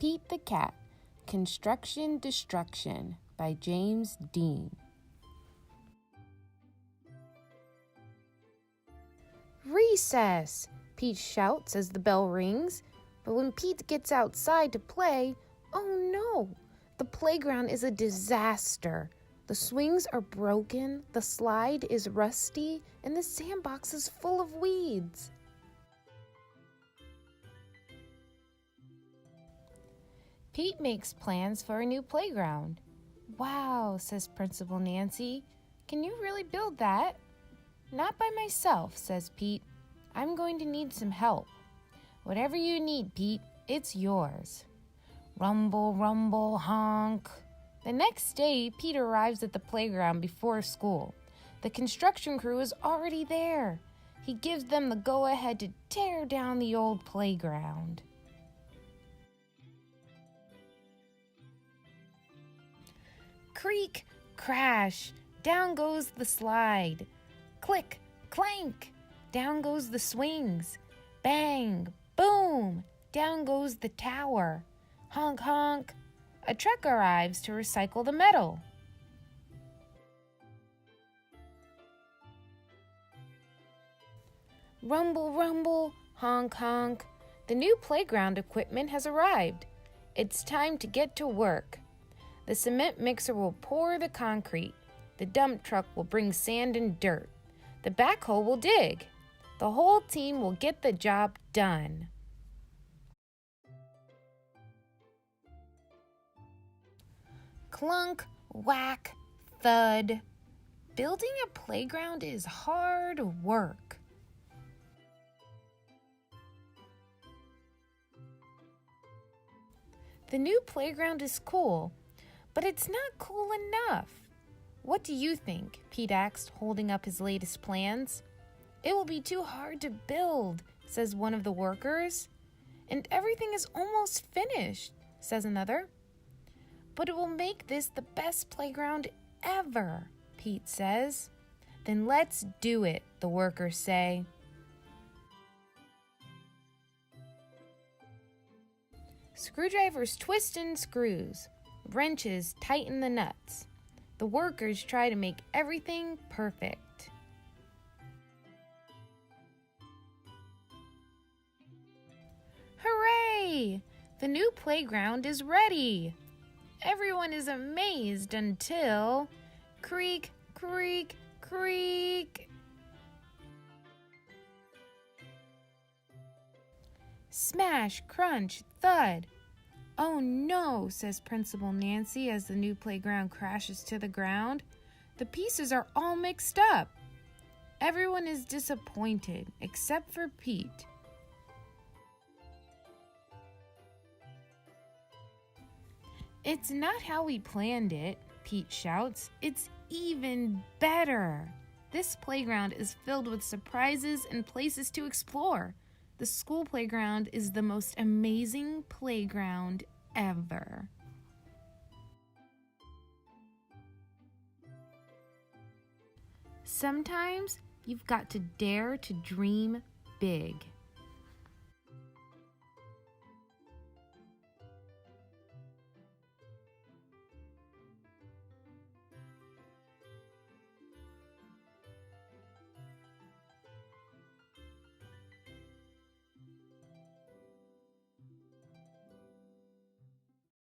Pete the Cat, Construction Destruction by James Dean. Recess! Pete shouts as the bell rings. But when Pete gets outside to play, oh no! The playground is a disaster. The swings are broken, the slide is rusty, and the sandbox is full of weeds. Pete makes plans for a new playground. Wow, says Principal Nancy. Can you really build that? Not by myself, says Pete. I'm going to need some help. Whatever you need, Pete, it's yours. Rumble, rumble, honk. The next day, Pete arrives at the playground before school. The construction crew is already there. He gives them the go-ahead to tear down the old playground. Creak, crash, down goes the slide. Click, clank, down goes the swings. Bang, boom, down goes the tower. Honk, honk. A truck arrives to recycle the metal. Rumble, rumble, honk, honk. The new playground equipment has arrived. It's time to get to work. The cement mixer will pour the concrete. The dump truck will bring sand and dirt. The backhoe will dig. The whole team will get the job done. Clunk, whack, thud. Building a playground is hard work. The new playground is cool, but it's not cool enough. What do you think? Pete asked, holding up his latest plans. It will be too hard to build, says one of the workers. And everything is almost finished, says another. But it will make this the best playground ever, Pete says. Then let's do it, the workers say. Screwdrivers twist in screws. Wrenches tighten the nuts. The workers try to make everything perfect. Hooray! The new playground is ready. Everyone is amazed until creak, creak, creak. Smash, crunch, thud. Oh no, says Principal Nancy as the new playground crashes to the ground. The pieces are all mixed up. Everyone is disappointed except for Pete. It's not how we planned it, Pete shouts. It's even better. This playground is filled with surprises and places to explore. The school playground is the most amazing playground ever. Sometimes you've got to dare to dream big.